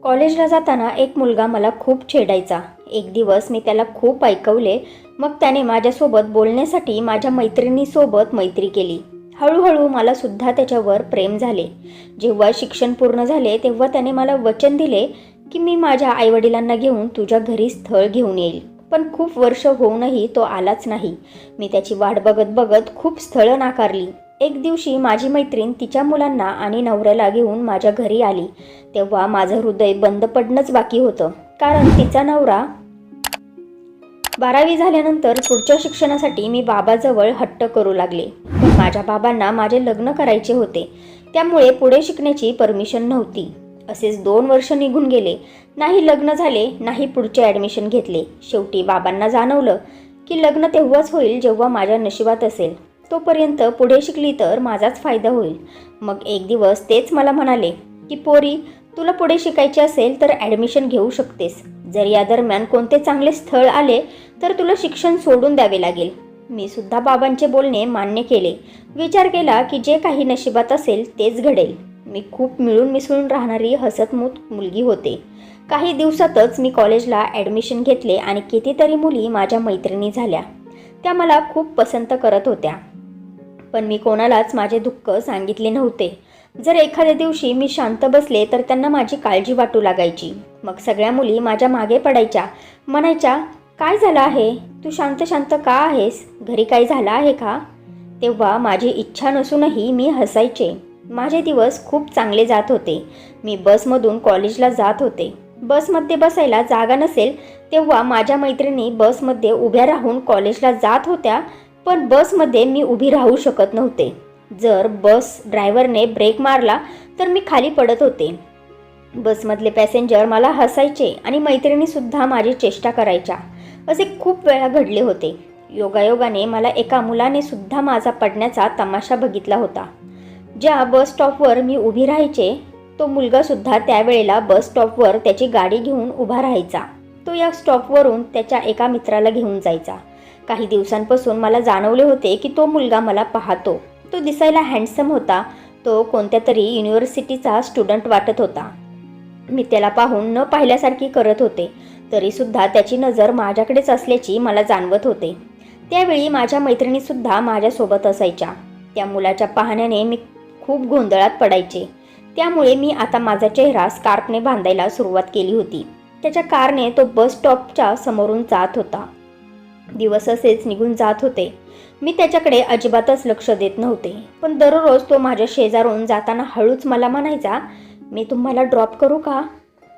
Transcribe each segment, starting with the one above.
कॉलेजला जाताना एक मुलगा मला खूप छेडायचा. एक दिवस मी त्याला खूप ऐकवले. मग त्याने माझ्यासोबत बोलण्यासाठी माझ्या मैत्रिणीसोबत मैत्री केली. हळूहळू मला सुद्धा त्याच्यावर प्रेम झाले. जेव्हा शिक्षण पूर्ण झाले तेव्हा त्याने मला वचन दिले की मी माझ्या आईवडिलांना घेऊन तुझ्या घरी स्थळ घेऊन येईल. पण खूप वर्ष होऊनही तो आलाच नाही. मी त्याची वाट बघत बघत खूप स्थळं नाकारली. एक दिवशी माझी मैत्रीण तिच्या मुलांना आणि नवऱ्याला घेऊन माझ्या घरी आली. तेव्हा माझं हृदय बंद पडणंच बाकी होतं, कारण तिचा नवरा 12वी झाल्यानंतर पुढच्या शिक्षणासाठी मी बाबाजवळ हट्ट करू लागले. पण माझ्या बाबांना माझे लग्न करायचे होते, त्यामुळे पुढे शिकण्याची परमिशन नव्हती. असेच 2 वर्ष निघून गेले. नाही लग्न झाले, नाही पुढचे ॲडमिशन घेतले. शेवटी बाबांना जाणवलं की लग्न तेव्हाच होईल जेव्हा माझ्या नशिबात असेल. तोपर्यंत पुढे शिकली तर माझाच फायदा होईल. मग एक दिवस तेच मला म्हणाले की पोरी, तुला पुढे शिकायचे असेल तर ॲडमिशन घेऊ शकतेस. जर या दरम्यान कोणते चांगले स्थळ आले तर तुला शिक्षण सोडून द्यावे लागेल. मी सुद्धा बाबांचे बोलणे मान्य केले. विचार केला की जे काही नशिबात असेल तेच घडेल. मी खूप मिळून मिसळून राहणारी हसतमुख मुलगी होते. काही दिवसातच मी कॉलेजला ॲडमिशन घेतले आणि कितीतरी मुली माझ्या मैत्रिणी झाल्या. त्या मला खूप पसंत करत होत्या. पण मी कोणालाच माझे दुःख सांगितले नव्हते. जर एखाद्या दिवशी मी शांत बसले तर त्यांना माझी काळजी वाटू लागायची. मग सगळ्या मुली माझ्या मागे पडायच्या, म्हणायच्या, काय झालं आहे, तू शांत शांत का आहेस, घरी काही झालं आहे का? तेव्हा माझी इच्छा नसूनही मी हसायचे. माझे दिवस खूप चांगले जात होते. मी बसमधून कॉलेजला जात होते. बसमध्ये बसायला जागा नसेल तेव्हा माझ्या मैत्रिणी बसमध्ये उभ्या राहून कॉलेजला जात होत्या. पण बसमध्ये मी उभी राहू शकत नव्हते. जर बस ड्रायव्हरने ब्रेक मारला तर मी खाली पडत होते. बसमधले पॅसेंजर मला हसायचे आणि मैत्रिणीसुद्धा माझी चेष्टा करायच्या. असे खूप वेळा घडले होते. योगायोगाने मला एका मुलाने सुद्धा माझा पडण्याचा तमाशा बघितला होता. ज्या बस स्टॉपवर मी उभी राहायचे तो मुलगासुद्धा त्यावेळेला बस स्टॉपवर त्याची गाडी घेऊन उभा राहायचा. तो या स्टॉपवरून त्याच्या एका मित्राला घेऊन जायचा. काही दिवसांपासून मला जाणवले होते की तो मुलगा मला पाहतो. तो दिसायला हँडसम होता. तो कोणत्या तरी युनिव्हर्सिटीचा स्टुडंट वाटत होता. मी त्याला पाहून न पाहिल्यासारखी करत होते, तरीसुद्धा त्याची नजर माझ्याकडेच असल्याची मला जाणवत होते. त्यावेळी माझ्या मैत्रिणीसुद्धा माझ्यासोबत असायच्या. त्या मुलाच्या पाहण्याने मी खूप गोंधळात पडायचे. त्यामुळे मी आता माझा चेहरा स्कार्फने बांधायला सुरुवात केली होती. त्याच्या कारने तो बस स्टॉपच्या समोरून जात होता. दिवस असेच निघून जात होते. मी त्याच्याकडे अजिबातच लक्ष देत नव्हते. पण दररोज तो माझ्या शेजारून जाताना हळूच मला म्हणायचा, मी तुम्हाला ड्रॉप करू का?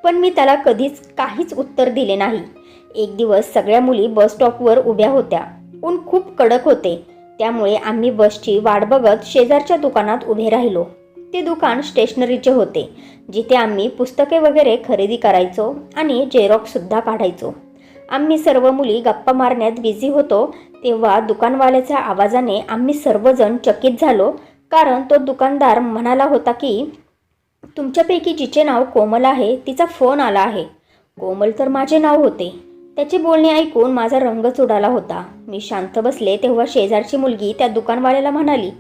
पण मी त्याला कधीच काहीच उत्तर दिले नाही. एक दिवस सगळ्या मुली बस स्टॉपवर उभ्या होत्या. ऊन खूप कडक होते, त्यामुळे आम्ही बसची वाट बघत शेजारच्या दुकानात उभे राहिलो. ते दुकान स्टेशनरीचे होते, जिथे आम्ही पुस्तके वगैरे खरेदी करायचो आणि जेरॉक्ससुद्धा काढायचो. आम्ही सर्व मुली गप्पा मारण्यात बिझी होतो. तेव्हा दुकानवाल्याच्या आवाजाने आम्ही सर्वजण चकित झालो, कारण तो दुकानदार म्हणाला होता की तुमच्यापैकी जिचे नाव कोमल आहे तिचा फोन आला आहे. कोमल तर माझे नाव होते. त्याचे बोलणे ऐकून माझा रंगच उडाला होता. मी शांत बसले तेव्हा शेजारची मुलगी त्या दुकानवाल्याला म्हणाली,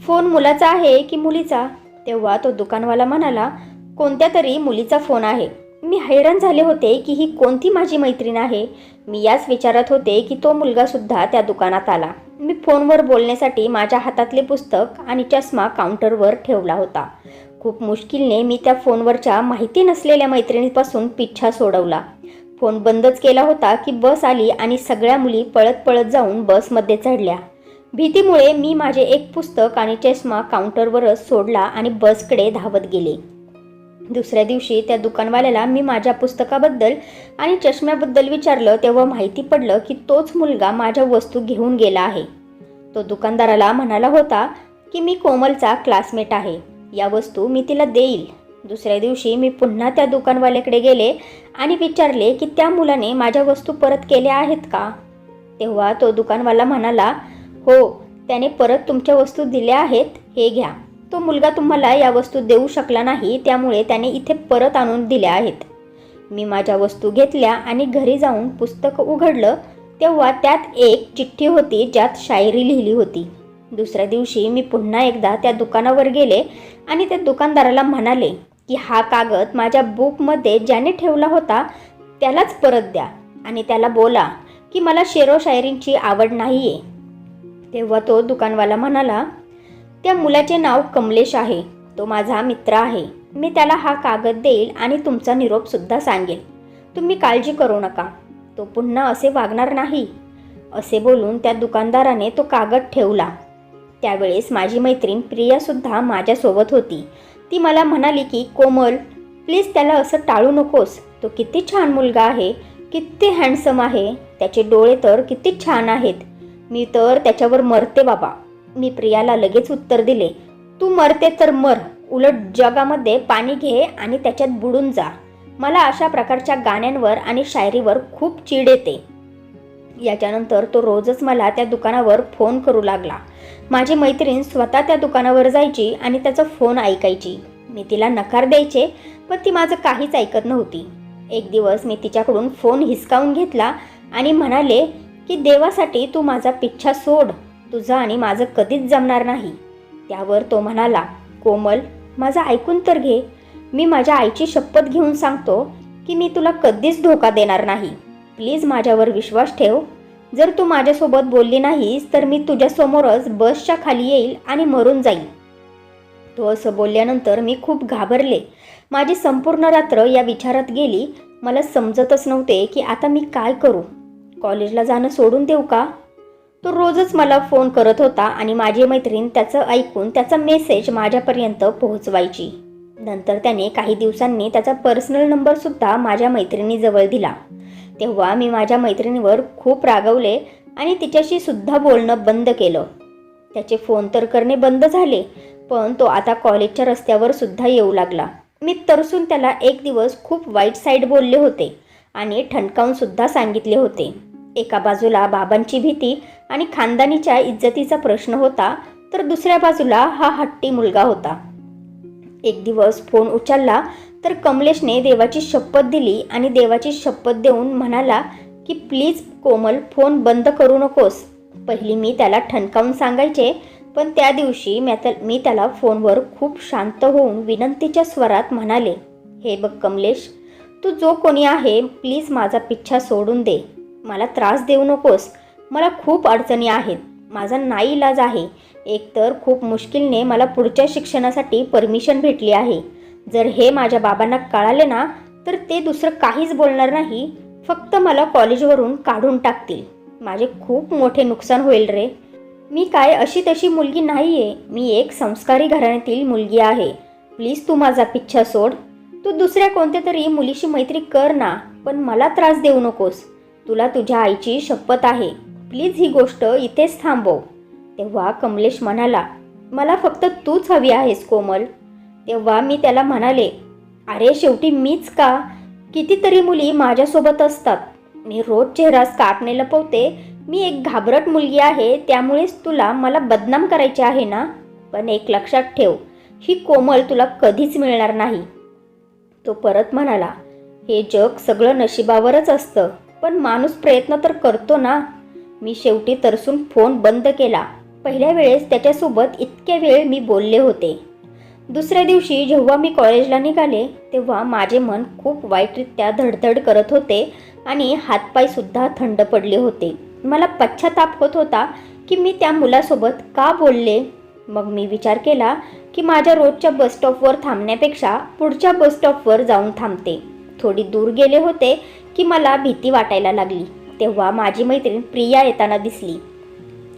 फोन मुलाचा आहे की मुलीचा? तेव्हा तो दुकानवाला म्हणाला, कोणत्या तरी मुलीचा फोन आहे. मी हैराण झाले होते की ही कोणती माझी मैत्रीण आहे. मी याच विचारात होते की तो मुलगासुद्धा त्या दुकानात आला. मी फोनवर बोलण्यासाठी माझ्या हातातले पुस्तक आणि चष्मा काउंटरवर ठेवला होता. खूप मुश्किलने मी त्या फोनवरच्या माहिती नसलेल्या मैत्रिणीपासून पिच्छा सोडवला. फोन बंदच केला होता की बस आली आणि सगळ्या मुली पळत पळत जाऊन बसमध्ये चढल्या. भीतीमुळे मी माझे एक पुस्तक आणि चष्मा काउंटरवरच सोडला आणि बसकडे धावत गेले. दुसऱ्या दिवशी त्या दुकानवाल्याला मी माझ्या पुस्तकाबद्दल आणि चष्म्याबद्दल विचारलं तेव्हा माहिती पडलं की तोच मुलगा माझ्या वस्तू घेऊन गेला आहे. तो दुकानदाराला म्हणाला होता की मी कोमलचा क्लासमेट आहे, या वस्तू मी तिला देईल. दुसऱ्या दिवशी मी पुन्हा त्या दुकानवाल्याकडे गेले आणि विचारले की त्या मुलाने माझ्या वस्तू परत केल्या आहेत का? तेव्हा तो दुकानवाला म्हणाला, हो, त्याने परत तुमच्या वस्तू दिल्या आहेत, हे घ्या. तो मुलगा तुम्हाला या वस्तू देऊ शकला नाही, त्यामुळे त्याने इथे परत आणून दिल्या आहेत. मी माझ्या वस्तू घेतल्या आणि घरी जाऊन पुस्तक उघडलं तेव्हा त्यात एक चिठ्ठी होती ज्यात शायरी लिहिली होती. दुसऱ्या दिवशी मी पुन्हा एकदा त्या दुकानावर गेले आणि त्या दुकानदाराला म्हणाले की हा कागद माझ्या बुकमध्ये ज्याने ठेवला होता त्यालाच परत द्या आणि त्याला बोला की मला शेरो शायरींची आवड नाही आहे. तेव्हा तो दुकानवाला म्हणाला, त्या मुलाचे नाव कमलेश आहे, तो माझा मित्र आहे. मी त्याला हा कागद देईल आणि तुमचा निरोपसुद्धा सांगेल. तुम्ही काळजी करू नका, तो पुन्हा असे वागणार नाही. असे बोलून त्या दुकानदाराने तो कागद ठेवला. त्यावेळेस माझी मैत्रीण प्रियासुद्धा माझ्यासोबत होती. ती मला म्हणाली की कोमल, प्लीज त्याला असं टाळू नकोस. तो किती छान मुलगा आहे, किती हँडसम आहे, त्याचे डोळे तर किती छान आहेत. मी तर त्याच्यावर मरते बाबा. मी प्रियाला लगेच उत्तर दिले, तू मरते तर मर, उलट जगामध्ये पाणी घे आणि त्याच्यात बुडून जा. मला अशा प्रकारच्या गाण्यांवर आणि शायरीवर खूप चीड येते. याच्यानंतर तो रोजच मला त्या दुकानावर फोन करू लागला. माझी मैत्रीण स्वतः त्या दुकानावर जायची आणि त्याचा फोन ऐकायची. मी तिला नकार द्यायचे, पण ती माझं काहीच ऐकत नव्हती. एक दिवस मी तिच्याकडून फोन हिसकावून घेतला आणि म्हणाले की देवासाठी तू माझा पिच्छा सोड, तुझं आणि माझं कधीच जमणार नाही. त्यावर तो म्हणाला, कोमल, माझं ऐकून तर घे. मी माझ्या आईची शपथ घेऊन सांगतो की मी तुला कधीच धोका देणार नाही. प्लीज माझ्यावर विश्वास ठेव. जर तू माझ्यासोबत बोलली नाहीस तर मी तुझ्यासमोरच बसच्या खाली येईल आणि मरून जाईल. तो असं बोलल्यानंतर मी खूप घाबरले. माझी संपूर्ण रात्र या विचारात गेली. मला समजतच नव्हते की आता मी काय करू. कॉलेजला जाणं सोडून देऊ का? तो रोजच मला फोन करत होता आणि माझी मैत्रीण त्याचं ऐकून त्याचा मेसेज माझ्यापर्यंत पोहोचवायची. नंतर त्याने काही दिवसांनी त्याचा पर्सनल नंबरसुद्धा माझ्या मैत्रिणीजवळ दिला. तेव्हा मी माझ्या मैत्रिणीवर खूप रागवले आणि तिच्याशी सुद्धा बोलणं बंद केलं. त्याचे फोन तर करणे बंद झाले, पण तो आता कॉलेजच्या रस्त्यावर सुद्धा येऊ लागला. मी तरसून त्याला एक दिवस खूप वाईट साईड बोलले होते आणि ठणकावून सुद्धा सांगितले होते. एका बाजूला बाबांची भीती आणि खानदानीच्या इज्जतीचा प्रश्न होता, तर दुसऱ्या बाजूला हा हट्टी मुलगा होता. एक दिवस फोन उचलला तर कमलेशने देवाची शपथ दिली आणि देवाची शपथ देऊन म्हणाला की प्लीज कोमल, फोन बंद करू नकोस. पहिली मी त्याला ठणकावून सांगायचे, पण त्या दिवशी मी त्याला फोनवर खूप शांत होऊन विनंतीच्या स्वरात म्हणाले, हे बघ कमलेश, तू जो कोणी आहे प्लीज माझा पिच्छा सोडून दे. मला त्रास देऊ नकोस. मला खूप अडचणी आहेत. माझा नाईलाज आहे. एकतर खूप मुश्किलने मला पुढच्या शिक्षणासाठी परमिशन भेटली आहे. जर हे माझ्या बाबांना कळाले ना तर ते दुसरं काहीच बोलणार नाही, फक्त मला कॉलेजवरून काढून टाकतील. माझे खूप मोठे नुकसान होईल रे. मी काय अशी तशी मुलगी नाही आहे. मी एक संस्कारी घराण्यातील मुलगी आहे. प्लीज तू माझा पिच्छा सोड. तू दुसऱ्या कोणत्या तरी मुलीशी मैत्री कर ना, पण मला त्रास देऊ नकोस. तुला तुझ्या आईची शपथ आहे. प्लीज ही गोष्ट इथेच थांबव. तेव्हा कमलेश म्हणाला, मला फक्त तूच हवी आहेस कोमल. तेव्हा मी त्याला म्हणाले, अरे शेवटी मीच का? कितीतरी मुली माझ्यासोबत असतात. मी रोज चेहरा स्कार्फने लपवते. मी एक घाबरट मुलगी आहे, त्यामुळेच तुला मला बदनाम करायचे आहे ना? पण एक लक्षात ठेव, ही कोमल तुला कधीच मिळणार नाही. तो परत म्हणाला, हे जग सगळं नशिबावरच असतं, पण माणूस प्रयत्न तर करतो ना. मी शेवटी तरसून फोन बंद केला. पहिल्या वेळेस त्याच्यासोबत इतक्या वेळ मी बोलले होते. दुसऱ्या दिवशी जेव्हा मी कॉलेजला निघाले तेव्हा माझे मन खूप वाईटरित्या धडधड करत होते आणि हातपायसुद्धा थंड पडले होते. मला पश्चाताप होत होता की मी त्या मुलासोबत का बोलले. मग मी विचार केला की माझ्या रोजच्या बसस्टॉपवर थांबण्यापेक्षा पुढच्या बसस्टॉपवर जाऊन थांबते. थोडी दूर गेले होते की मला भीती वाटायला लागली. तेव्हा माझी मैत्रीण प्रिया येताना दिसली.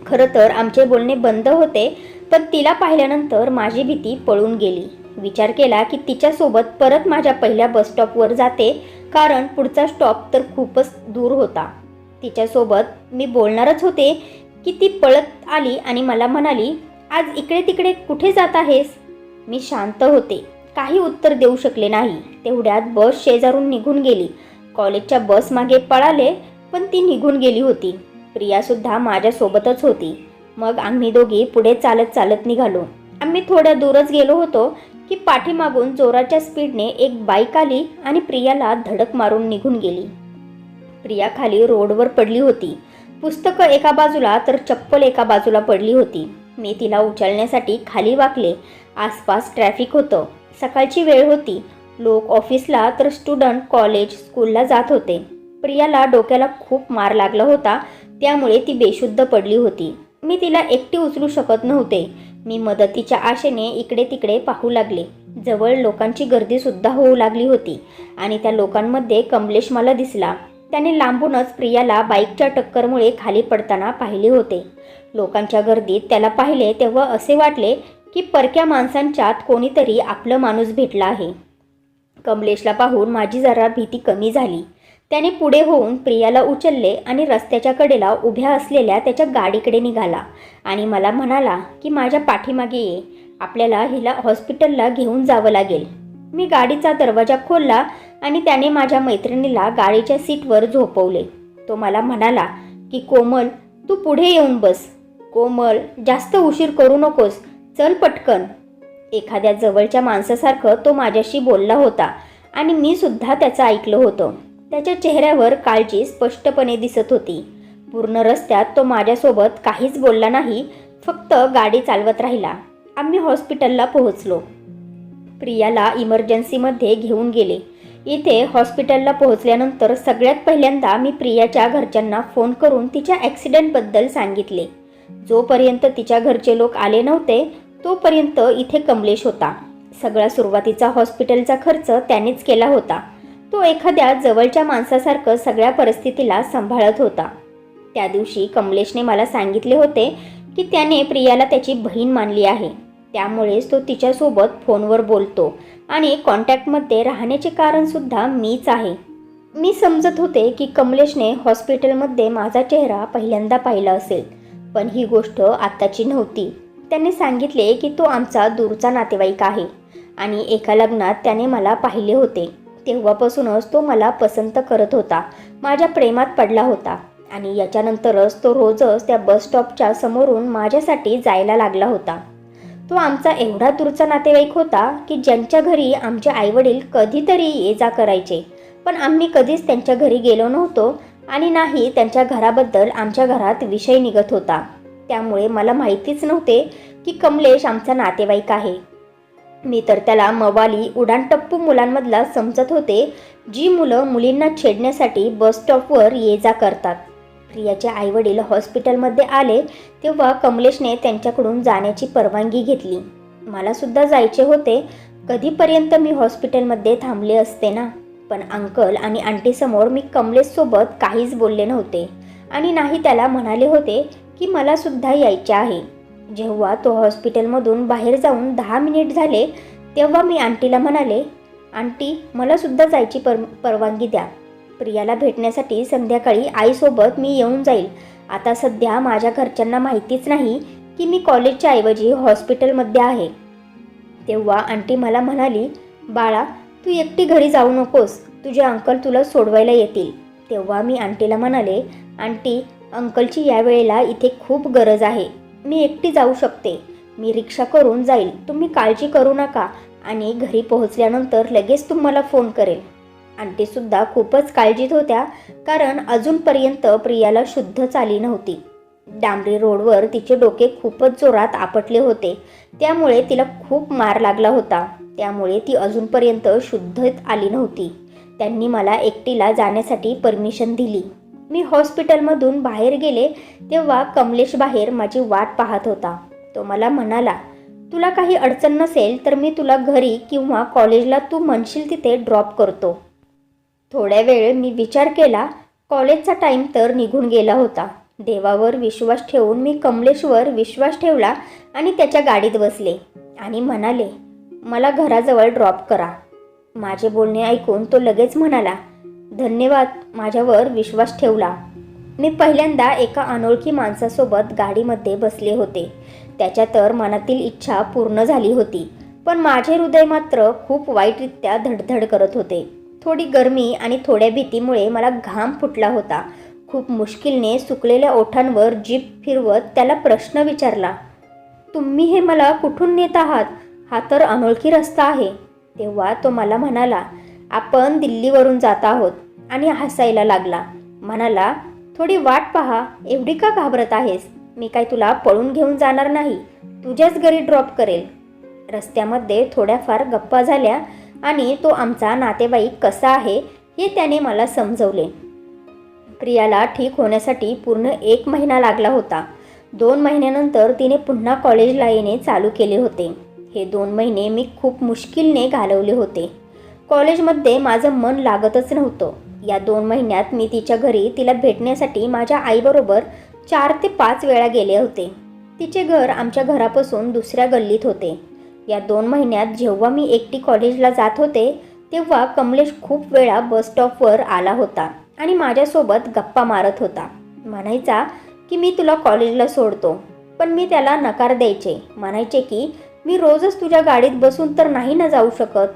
खरं तर आमचे बोलणे बंद होते, पण तिला पाहिल्यानंतर माझी भीती पळून गेली. विचार केला की तिच्यासोबत परत माझ्या पहिल्या बसस्टॉपवर जाते, कारण पुढचा स्टॉप तर खूपच दूर होता. तिच्यासोबत मी बोलणारच होते की ती पळत आली आणि मला म्हणाली, आज इकडे तिकडे कुठे जात आहेस? मी शांत होते, काही उत्तर देऊ शकले नाही. तेवढ्यात बस शेजारून निघून गेली. कॉलेजच्या बस मागे पळाले, पण ती निघून गेली होती. प्रियासुद्धा माझ्यासोबतच होती. मग आम्ही दोघी पुढे चालत चालत निघालो. आम्ही थोड्या दूरच गेलो होतो की पाठीमागून जोराच्या स्पीडने एक बाईक आली आणि प्रियाला धडक मारून निघून गेली. प्रिया खाली रोडवर पडली होती. पुस्तकं एका बाजूला तर चप्पल एका बाजूला पडली होती. मी तिला उचलण्यासाठी खाली वाकले. आसपास ट्रॅफिक होतं. सकाळची वेळ होती. लोक ऑफिसला तर स्टुडंट कॉलेज स्कूलला जात होते. प्रियाला डोक्याला खूप मार लागला होता, त्यामुळे ती बेशुद्ध पडली होती. मी तिला एकटी उचलू शकत नव्हते. मी मदतीच्या आशेने इकडे तिकडे पाहू लागले. जवळ लोकांची गर्दी सुद्धा होऊ लागली होती आणि त्या लोकांमध्ये कमलेश मला दिसला. त्याने लांबूनच प्रियाला बाईकच्या टक्करमुळे खाली पडताना पाहिले होते. लोकांच्या गर्दीत त्याला पाहिले तेव्हा असे वाटले की परक्या माणसांच्यात कोणीतरी आपलं माणूस भेटला आहे. कमलेशला पाहून माझी जरा भीती कमी झाली. त्याने पुढे होऊन प्रियाला उचलले आणि रस्त्याच्या कडेला उभ्या असलेल्या त्याच्या गाडीकडे निघाला आणि मला म्हणाला की माझ्या पाठीमागे ये, आपल्याला हिला हॉस्पिटलला घेऊन जावं लागेल. मी गाडीचा दरवाजा खोलला आणि त्याने माझ्या मैत्रिणीला गाडीच्या सीटवर झोपवले. तो मला म्हणाला की कोमल, तू पुढे येऊन बस. कोमल, जास्त उशीर करू नकोस, चल पटकन. एखाद्या जवळच्या माणसासारखं तो माझ्याशी बोलला होता आणि मी सुद्धा त्याचं ऐकलं होतं. त्याच्या चेहऱ्यावर काळजी स्पष्टपणे दिसत होती. पूर्ण रस्त्यात तो माझ्यासोबत काहीच बोलला नाही, फक्त गाडी चालवत राहिला. आम्ही हॉस्पिटलला पोहोचलो. प्रियाला इमर्जन्सीमध्ये घेऊन गेले. इथे हॉस्पिटलला पोहोचल्यानंतर सगळ्यात पहिल्यांदा मी प्रियाच्या घरच्यांना फोन करून तिच्या ॲक्सिडेंटबद्दल सांगितले. जोपर्यंत तिच्या घरचे लोक आले नव्हते तोपर्यंत इथे कमलेश होता. सगळा सुरुवातीचा हॉस्पिटलचा खर्च त्यानेच केला होता. तो एखाद्या जवळच्या माणसासारखं सगळ्या परिस्थितीला सांभाळत होता. त्या दिवशी कमलेशने मला सांगितले होते की त्याने प्रियाला त्याची बहीण मानली आहे, त्यामुळेच तो तिच्यासोबत फोनवर बोलतो आणि कॉन्टॅक्टमध्ये राहण्याचे कारणसुद्धा मीच आहे. मी समजत होते की कमलेशने हॉस्पिटलमध्ये माझा चेहरा पहिल्यांदा पाहिला असेल, पण ही गोष्ट आत्ताची नव्हती. त्याने सांगितले की तो आमचा दूरचा नातेवाईक आहे आणि एका लग्नात त्याने मला पाहिले होते. तेव्हापासूनच तो मला पसंत करत होता, माझ्या प्रेमात पडला होता आणि याच्यानंतरच तो रोजच त्या बस स्टॉपच्या समोरून माझ्यासाठी जायला लागला होता. तो आमचा एवढा दूरचा नातेवाईक होता की ज्यांच्या घरी आमचे आईवडील कधीतरी ये जा करायचे, पण आम्ही कधीच त्यांच्या घरी गेलो नव्हतो आणि नाही त्यांच्या घराबद्दल आमच्या घरात विषय निघत होता. त्यामुळे मला माहितीच नव्हते की कमलेश आमचा नातेवाईक आहे. मी तर त्याला मवाली उडाणटप्पू मुलांमधला समजत होते, जी मुलं मुलींना छेडण्यासाठी बस स्टॉपवर ये जा करतात. प्रियाचे आईवडील हॉस्पिटलमध्ये आले तेव्हा कमलेशने त्यांच्याकडून जाण्याची परवानगी घेतली. मला सुद्धा जायचे होते. कधीपर्यंत मी हॉस्पिटलमध्ये थांबले असते ना, पण अंकल आणि आंटीसमोर मी कमलेशसोबत काहीच बोलले नव्हते आणि नाही त्याला म्हणाले होते की मला सुद्धा यायचे आहे. जेव्हा तो हॉस्पिटलमधून बाहेर जाऊन 10 मिनिट झाले तेव्हा मी आंटीला म्हणाले, आंटी, मला सुद्धा जायची परवानगी द्या. प्रियाला भेटण्यासाठी संध्याकाळी आईसोबत मी येऊन जाईल. आता सध्या माझ्या घरच्यांना माहितीच नाही की मी कॉलेजच्या ऐवजी हॉस्पिटलमध्ये आहे. तेव्हा आंटी मला म्हणाली, बाळा, तू एकटी घरी जाऊ नकोस, तुझे अंकल तुला सोडवायला येतील. तेव्हा मी आंटीला म्हणाले, आंटी, अंकलची यावेळेला इथे खूप गरज आहे. मी एकटी जाऊ शकते. मी रिक्षा करून जाईल, तुम्ही काळजी करू नका आणि घरी पोहोचल्यानंतर लगेच तुम्हाला फोन करेल. आंटीसुद्धा खूपच काळजीत होत्या, कारण अजूनपर्यंत प्रियाला शुद्धच आली नव्हती. डांबरी रोडवर तिचे डोके खूपच जोरात आपटले होते, त्यामुळे तिला खूप मार लागला होता. त्यामुळे ती अजूनपर्यंत शुद्धच आली नव्हती. त्यांनी मला एकटीला जाण्यासाठी परमिशन दिली. मी हॉस्पिटलमधून बाहेर गेले तेव्हा कमलेश बाहेर माझी वाट पाहत होता. तो मला म्हणाला, तुला काही अडचण नसेल तर मी तुला घरी किंवा कॉलेजला तू म्हणशील तिथे ड्रॉप करतो. थोड्या वेळ मी विचार केला. कॉलेजचा टाईम तर निघून गेला होता. देवावर विश्वास ठेवून मी कमलेशवर विश्वास ठेवला आणि त्याच्या गाडीत बसले आणि म्हणाले, मला घराजवळ ड्रॉप करा. माझे बोलणे ऐकून तो लगेच म्हणाला, धन्यवाद, माझ्यावर विश्वास ठेवला. मी पहिल्यांदा एका अनोळखी माणसासोबत गाडीमध्ये बसले होते. त्याच्या तर मनातील इच्छा पूर्ण झाली होती, पण माझे हृदय मात्र खूप वाईटरित्या धडधड करत होते. थोडी गरमी आणि थोड्या भीतीमुळे मला घाम फुटला होता. खूप मुश्किलने सुकलेल्या ओठांवर जीभ फिरवत त्याला प्रश्न विचारला, तुम्ही हे मला कुठून नेत आहात? हा तर अनोळखी रस्ता आहे. तेव्हा तो मला म्हणाला, आपण दिल्लीवरून जात आहोत आणि हसायला लागला. म्हणाला, थोडी वाट पहा, एवढी का घाबरत आहेस? मी काय तुला पळून घेऊन जाणार नाही, तुझ्याच घरी ड्रॉप करेल. रस्त्यामध्ये थोड्याफार गप्पा झाल्या आणि तो आमचा नातेवाईक कसा आहे हे त्याने मला समजवले. प्रियाला ठीक होण्यासाठी पूर्ण 1 महिना लागला होता. 2 महिन्यानंतर तिने पुन्हा कॉलेजला येणे चालू केले होते. हे 2 महिने मी खूप मुश्किलने घालवले होते. कॉलेजमध्ये माझं मन लागतच नव्हतं. या 2 महिन्यात मी तिच्या घरी तिला भेटण्यासाठी माझ्या आईबरोबर 4 ते 5 वेळा गेले होते. तिचे घर आमच्या घरापासून दुसऱ्या गल्लीत होते. या 2 महिन्यात जेव्हा मी एकटी कॉलेजला जात होते तेव्हा कमलेश खूप वेळा बस स्टॉपवर आला होता आणि माझ्यासोबत गप्पा मारत होता. म्हणायचा की मी तुला कॉलेजला सोडतो, पण मी त्याला नकार द्यायचे. म्हणायचे की मी रोजच तुझ्या गाडीत बसून तर नाही ना जाऊ शकत.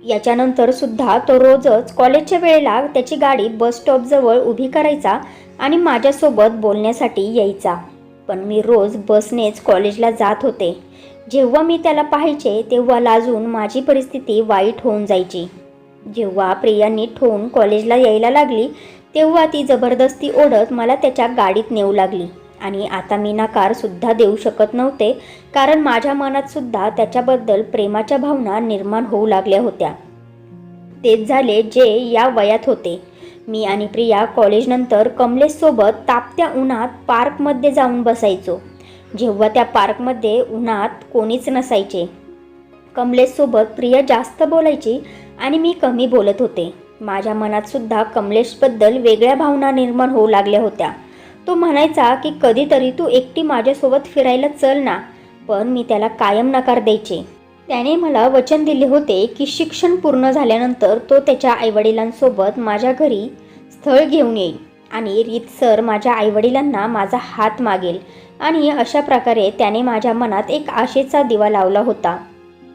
याच्यानंतर सुद्धा तो रोजच कॉलेजच्या वेळेला त्याची गाडी बस स्टॉपजवळ उभी करायचा आणि माझ्यासोबत बोलण्यासाठी यायचा. पण मी रोज बसनेच कॉलेजला जात होते. जेव्हा मी त्याला पाहायचे तेव्हा लाजून माझी परिस्थिती वाईट होऊन जायची. जेव्हा प्रिया नीट होऊन कॉलेजला यायला लागली तेव्हा ती जबरदस्ती ओढत मला त्याच्या गाडीत नेऊ लागली आणि आता मी नकारसुद्धा देऊ शकत नव्हते, कारण माझ्या मनात सुद्धा त्याच्याबद्दल प्रेमाच्या भावना निर्माण होऊ लागल्या होत्या. तेच झाले जे या वयात होते. मी आणि प्रिया कॉलेजनंतर कमलेशसोबत तापत्या उन्हात पार्कमध्ये जाऊन बसायचो. जेव्हा त्या पार्कमध्ये उन्हात कोणीच नसायचे. कमलेशसोबत प्रिया जास्त बोलायची आणि मी कमी बोलत होते. माझ्या मनात सुद्धा कमलेशबद्दल वेगळ्या भावना निर्माण होऊ लागल्या होत्या. तो म्हणायचा की कधीतरी तू एकटी माझ्यासोबत फिरायला चल ना, पण मी त्याला कायम नकार द्यायचे. त्याने मला वचन दिले होते की शिक्षण पूर्ण झाल्यानंतर तो त्याच्या आईवडिलांसोबत माझ्या घरी स्थळ घेऊन येईल आणि रीतसर माझ्या आईवडिलांना माझा हात मागेल आणि अशा प्रकारे त्याने माझ्या मनात एक आशेचा दिवा लावला होता.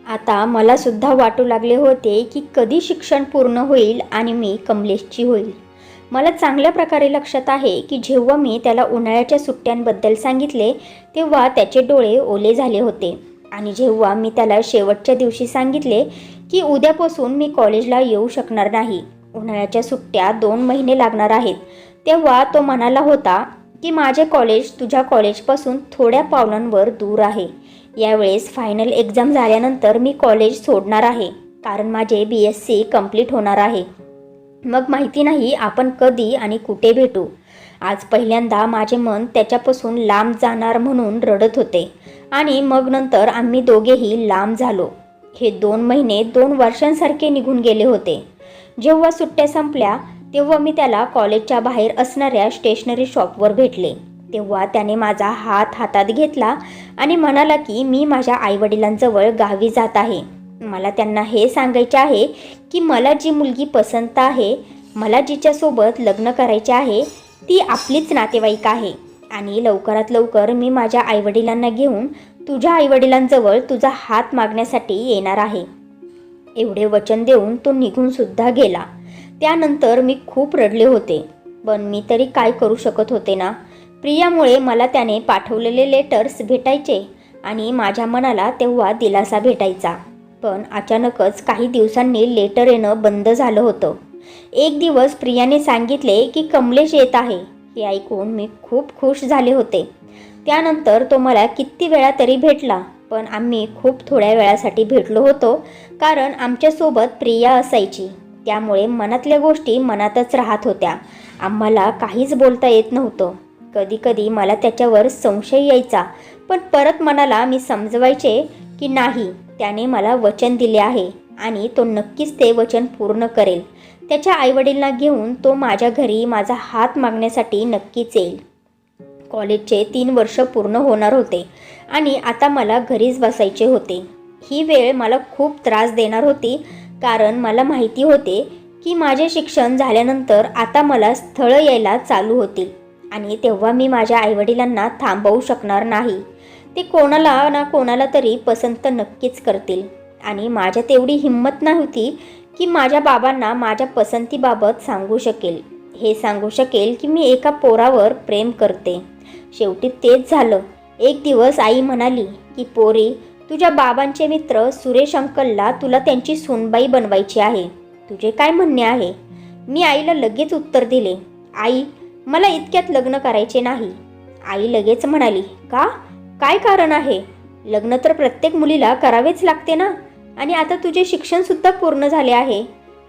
आता मला सुद्धा वाटू लागले होते की कधी शिक्षण पूर्ण होईल आणि मी कमलेशची होईल. मला चांगल्या प्रकारे लक्षात आहे की जेव्हा मी त्याला उन्हाळ्याच्या सुट्ट्यांबद्दल सांगितले तेव्हा त्याचे डोळे ओले झाले होते आणि जेव्हा मी त्याला शेवटच्या दिवशी सांगितले की उद्यापासून मी कॉलेजला येऊ शकणार नाही, उन्हाळ्याच्या सुट्ट्या 2 महिने लागणार आहेत, तेव्हा तो म्हणाला होता की माझे कॉलेज तुझ्या कॉलेजपासून थोड्या पावलांवर दूर आहे. यावेळेस फायनल एक्झाम झाल्यानंतर मी कॉलेज सोडणार आहे, कारण माझे BSc कंप्लीट होणार आहे. मग माहिती नाही आपण कधी आणि कुठे भेटू. आज पहिल्यांदा माझे मन त्याच्यापासून लांब जाणार म्हणून रडत होते आणि मग नंतर आम्ही दोघेही लांब झालो. हे 2 महिने 2 वर्षांसारखे निघून गेले होते. जेव्हा सुट्ट्या संपल्या तेव्हा मी त्याला कॉलेजच्या बाहेर असणाऱ्या स्टेशनरी शॉपवर भेटले. तेव्हा त्याने माझा हात हातात घेतला आणि म्हणाला की मी माझ्या आईवडिलांजवळ गावी जात आहे. मला त्यांना हे सांगायचे आहे की मला जी मुलगी पसंत आहे, मला जिच्यासोबत लग्न करायचे आहे, ती आपलीच नातेवाईक आहे आणि लवकरात लवकर मी माझ्या आईवडिलांना घेऊन तुझ्या आईवडिलांजवळ तुझा हात मागण्यासाठी येणार आहे. एवढे वचन देऊन तो निघून सुद्धा गेला. त्यानंतर मी खूप रडले होते, पण मी तरी काय करू शकत होते ना. प्रियामुळे मला त्याने पाठवलेले लेटर्स भेटायचे आणि माझ्या मनाला तेव्हा दिलासा भेटायचा. पण अचानकच काही दिवसांनी लेटर येणं बंद झालं होतं. एक दिवस प्रियाने सांगितले की कमलेश येत आहे. हे ऐकून मी खूप खुश झाले होते. त्यानंतर तो मला किती वेळा तरी भेटला, पण आम्ही खूप थोड्या वेळासाठी भेटलो होतो, कारण आमच्यासोबत प्रिया असायची. त्यामुळे मनातल्या गोष्टी मनातच राहत होत्या. आम्हाला काहीच बोलता येत नव्हतं. कधीकधी मला त्याच्यावर संशय यायचा, पण परत मनाला मी समजवायचे की नाही, त्याने मला वचन दिले आहे आणि तो नक्कीच ते वचन पूर्ण करेल. त्याच्या आईवडिलांना घेऊन तो माझ्या घरी माझा हात मागण्यासाठी नक्कीच येईल. कॉलेजचे 3 वर्ष पूर्ण होणार होते आणि आता मला घरीच बसायचे होते. ही वेळ मला खूप त्रास देणार होती, कारण मला माहिती होते की माझे शिक्षण झाल्यानंतर आता मला स्थळं यायला चालू होतील आणि तेव्हा मी माझ्या आईवडिलांना थांबवू शकणार नाही. ते कोणाला ना कोणाला तरी पसंत नक्कीच करतील आणि माझ्यात एवढी हिंमत नव्हती की माझ्या बाबांना माझ्या पसंतीबाबत सांगू शकेल. हे सांगू शकेल की मी एका पोरावर प्रेम करते. शेवटी तेच झालं. एक दिवस आई म्हणाली की पोरी, तुझ्या बाबांचे मित्र सुरेश अंकलला तुला त्यांची सूनबाई बनवायची आहे. तुझे काय म्हणणे आहे? मी आईला लगेच उत्तर दिले, आई, मला इतक्यात लग्न करायचे नाही. आई लगेच म्हणाली, का? काय कारण आहे? लग्न तर प्रत्येक मुलीला करावेच लागते ना. आणि आता तुझे शिक्षणसुद्धा पूर्ण झाले आहे.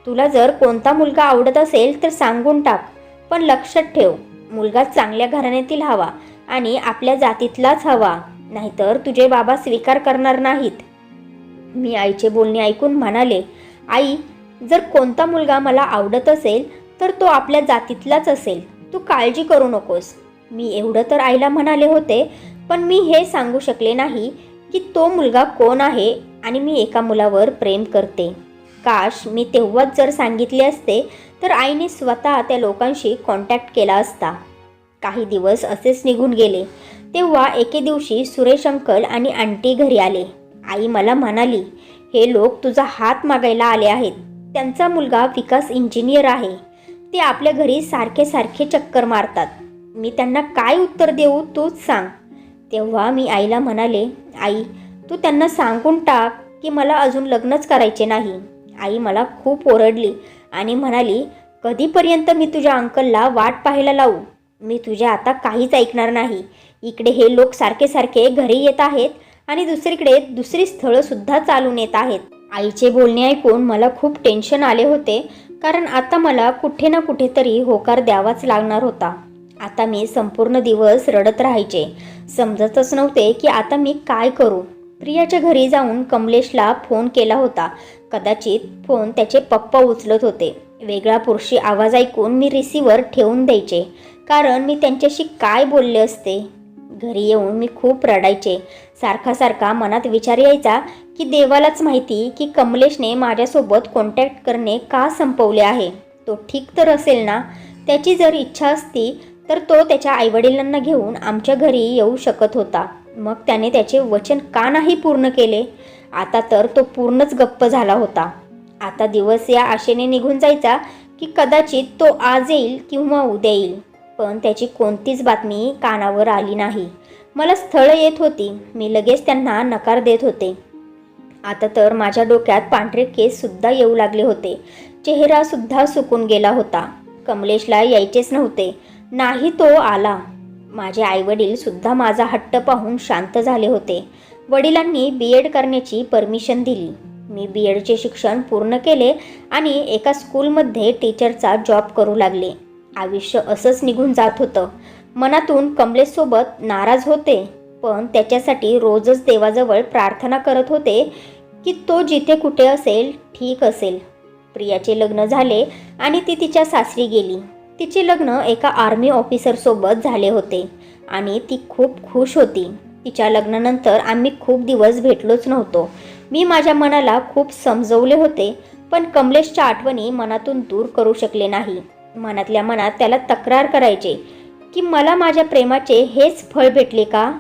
तुला जर कोणता मुलगा आवडत असेल तर सांगून टाक. पण लक्षात ठेव, मुलगा चांगल्या घराण्यातील हवा आणि आपल्या जातीतलाच हवा, नाहीतर तुझे बाबा स्वीकार करणार नाहीत. मी आईचे बोलणे ऐकून म्हणाले, आई, जर कोणता मुलगा मला आवडत असेल तर तो आपल्या जातीतलाच असेल. तू काळजी करू नकोस. मी एवढं तर आईला म्हणाले होते, पण मी हे सांगू शकले नाही की तो मुलगा कोण आहे आणि मी एका मुलावर प्रेम करते. काश मी तेव्हाच जर सांगितले असते तर आईने स्वतः त्या लोकांशी कॉन्टॅक्ट केला असता. काही दिवस असेच निघून गेले. तेव्हा एके दिवशी सुरेश अंकल आणि आंटी घरी आले. आई मला म्हणाली, हे लोक तुझा हात मागायला आले आहेत. त्यांचा मुलगा विकास इंजिनियर आहे. ते आपल्या घरी सारखे सारखे चक्कर मारतात. मी त्यांना काय उत्तर देऊ तूच सांग. तेव्हा मी आईला म्हणाले, आई, तू त्यांना सांगून टाक की मला अजून लग्नच करायचे नाही. आई मला खूप ओरडली आणि म्हणाली, कधीपर्यंत मी तुझ्या अंकलला वाट पाहायला लावू. मी तुझ्या आता काहीच ऐकणार नाही. इकडे हे लोक सारखे सारखे घरी येत आहेत आणि दुसरीकडे दुसरी स्थळंसुद्धा चालून येत आहेत. आईचे बोलणे ऐकून मला खूप टेन्शन आले होते, कारण आता मला कुठे ना कुठेतरी होकार द्यावाच लागणार होता. आता मी संपूर्ण दिवस रडत राहायचे. समजतच नव्हते की आता मी काय करू. प्रियाच्या घरी जाऊन कमलेशला फोन केला होता. कदाचित फोन त्याचे पप्पा उचलत होते. वेगळा पुरुषी आवाज ऐकून मी रिसिव्हर ठेवून द्यायचे, कारण मी त्यांच्याशी काय बोलले असते. घरी येऊन मी खूप रडायचे. सारखा सारखा मनात विचार यायचा की देवालाच माहिती की कमलेशने माझ्यासोबत कॉन्टॅक्ट करणे का संपवले आहे. तो ठीक तर असेल ना. त्याची जर इच्छा असती तर तो त्याच्या आईवडिलांना घेऊन आमच्या घरी येऊ शकत होता. मग त्याने त्याचे वचन का नाही पूर्ण केले. आता तर तो पूर्णच गप्प झाला होता. आता दिवस या आशेने निघून जायचा की कदाचित तो आज येईल किंवा उद्या येईल. पण त्याची कोणतीच बातमी कानावर आली नाही. मला स्थळं येत होती. मी लगेच त्यांना नकार देत होते. आता तर माझ्या डोक्यात पांढरे केससुद्धा येऊ लागले होते. चेहरासुद्धा सुकून गेला होता. कमलेशला यायचेच नव्हते. नाही तो आला. माझे आईवडीलसुद्धा माझा हट्ट पाहून शांत झाले होते. वडिलांनी BEd करण्याची परमिशन दिली. मी BEdचे शिक्षण पूर्ण केले आणि एका स्कूलमध्ये टीचरचा जॉब करू लागले. आयुष्य असंच निघून जात होतं. मनातून कमलेशसोबत नाराज होते, पण त्याच्यासाठी रोजच देवाजवळ प्रार्थना करत होते की तो जिथे कुठे असेल ठीक असेल. प्रियाचे लग्न झाले आणि ती तिच्या सासरी गेली. तिचे लग्न एका आर्मी ऑफिसरसोबत झाले होते आणि ती खूप खुश होती. तिच्या लग्नानंतर आम्ही खूप दिवस भेटलोच नव्हतो. मी माझ्या मनाला खूप समजवले होते, पण कमलेशच्या आठवणी मनातून दूर करू शकले नाही. मनातल्या मनात त्याला तक्रार करायचे की मला माझ्या प्रेमाचे हेच फळ भेटले का.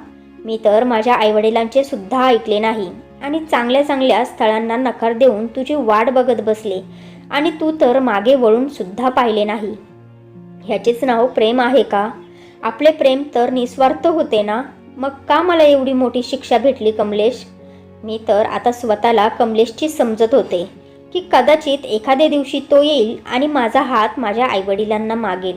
मी तर माझ्या आईवडिलांचे सुद्धा ऐकले नाही आणि चांगल्या चांगल्या स्थळांना नकार देऊन तुझी वाट बघत बसले आणि तू तर मागे वळून सुद्धा पाहिले नाही. ह्याचेच नाव प्रेम आहे का. आपले प्रेम तर निस्वार्थ होते ना. मग का मला एवढी मोठी शिक्षा भेटली कमलेश. मी तर आता स्वतःला कमलेशची समजत होते की कदाचित एखाद्या दिवशी तो येईल आणि माझा हात माझ्या आईवडिलांना मागेल.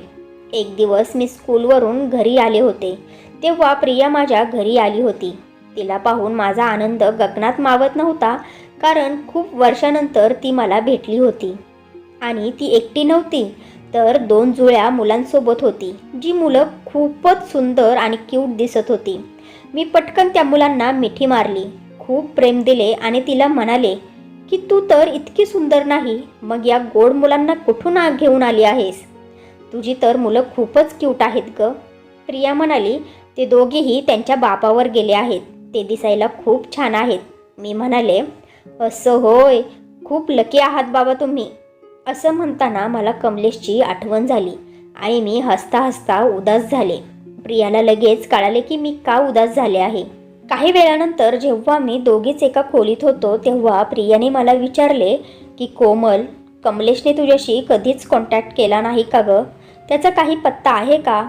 एक दिवस मी स्कूलवरून घरी आले होते. तेव्हा प्रिया माझ्या घरी आली होती. तिला पाहून माझा आनंद गगनात मावत नव्हता, कारण खूप वर्षानंतर ती मला भेटली होती. आणि ती एकटी नव्हती, तर 2 जुळ्या मुलांसोबत होती, जी मुलं खूपच सुंदर आणि क्यूट दिसत होती. मी पटकन त्या मुलांना मिठी मारली, खूप प्रेम दिले आणि तिला म्हणाले की तू तर इतकी सुंदर नाही, मग या गोड मुलांना कुठून घेऊन आली आहेस. तुझी तर मुलं खूपच क्यूट आहेत ग. प्रिया म्हणाली, ते दोघेही त्यांच्या बापावर गेले आहेत. ते दिसायला खूप छान आहेत. मी म्हणाले, असं होय, खूप लकी आहात बाबा तुम्ही. असं म्हणताना मला कमलेशची आठवण झाली आणि मी हसता हसता उदास झाले. प्रियाला लगेच कळाले की मी का उदास झाले आहे. काही वेळानंतर जेव्हा मी दोघीच एका खोलीत होतो, तेव्हा प्रियाने मला विचारले की कोमल, कमलेशने तुझ्याशी कधीच कॉन्टॅक्ट केला नाही का ग. त्याचा काही पत्ता आहे का.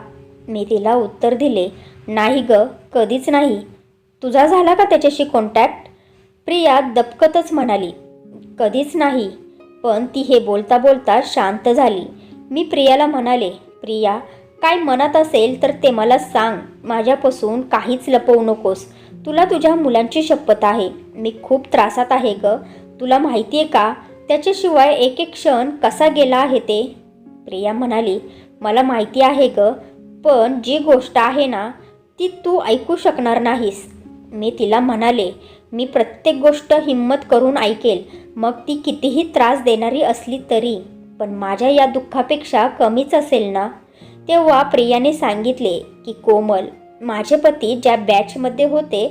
मी तिला उत्तर दिले, नाही ग, कधीच नाही. तुझा झाला का त्याच्याशी कॉन्टॅक्ट. प्रिया दबकतच म्हणाली, कधीच नाही. पण ती हे बोलता बोलता शांत झाली. मी प्रियाला म्हणाले, प्रिया, काय मनात असेल तर ते मला सांग. माझ्यापासून काहीच लपवू नकोस. तुला तुझ्या मुलांची शपथ आहे, मी खूप त्रासात आहे ग. तुला माहिती आहे का त्याच्याशिवाय एक एक क्षण कसा गेला आहे ते. प्रिया म्हणाली, मला माहिती आहे ग, पण जी गोष्ट आहे ना ती तू ऐकू शकणार नाहीस. मी तिला म्हणाले, मी प्रत्येक गोष्ट हिम्मत करून ऐकेल, मग ती कितीही त्रास देणारी असली तरी, पण माझ्या या दुःखापेक्षा कमीच असेल ना. तेव्हा प्रियाने सांगितले की कोमल, माझे पती ज्या बॅचमध्ये होते,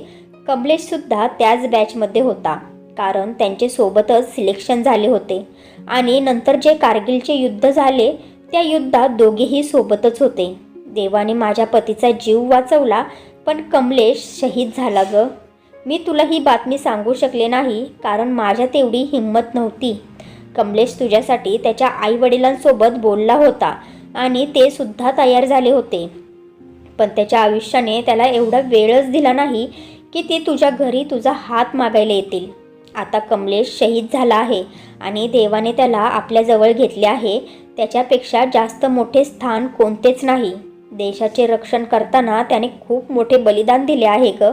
कमलेशसुद्धा त्याच बॅचमध्ये होता, कारण त्यांचे सोबतच सिलेक्शन झाले होते आणि नंतर जे कारगिलचे युद्ध झाले त्या युद्धात दोघेही सोबतच होते. देवाने माझ्या पतीचा जीव वाचवला, पण कमलेश शहीद झाला ग. मी तुला ही बातमी सांगू शकले नाही कारण माझ्यात एवढी हिंमत नव्हती. कमलेश तुझ्यासाठी त्याच्या आईवडिलांसोबत बोलला होता आणि ते सुद्धा तयार झाले होते, पण त्याच्या आयुष्याने त्याला एवढा वेळच दिला नाही की ते तुझ्या घरी तुझा हात मागायला येतील. आता कमलेश शहीद झाला आहे आणि देवाने त्याला आपल्याजवळ घेतले आहे. त्याच्यापेक्षा जास्त मोठे स्थान कोणतेच नाही. देशाचे रक्षण करताना त्याने खूप मोठे बलिदान दिले आहे ग.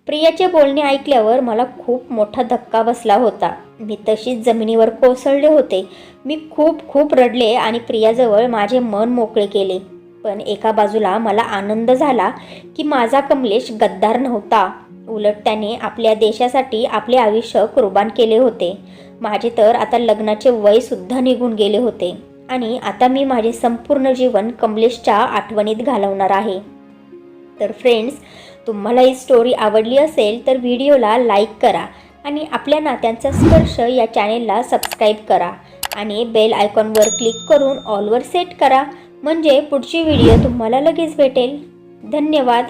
प्रियाचे बोलणे ऐकल्यावर मला खूप मोठा धक्का बसला होता. मी तशीच जमिनीवर कोसळले होते. मी खूप खूप रडले आणि प्रियाजवळ माझे मन मोकळे केले. पण एका बाजूला मला आनंद झाला की माझा कमलेश गद्दार नव्हता, उलट त्याने आपल्या देशासाठी आपले आयुष्य कुर्बान केले होते. माझे तर आता लग्नाचे वयसुद्धा निघून गेले होते आणि आता मी माझे संपूर्ण जीवन कमलेशच्या आठवणीत घालवणार आहे. तर फ्रेंड्स, तुम्हाला ही स्टोरी आवडली असेल तर व्हिडिओला लाईक करा आणि आपल्या नात्यांचा स्पर्श या चॅनेलला सबस्क्राईब करा आणि बेल आयकॉनवर क्लिक करून ऑलवर सेट करा, म्हणजे पुढची व्हिडिओ तुम्हाला लगेच भेटेल. धन्यवाद.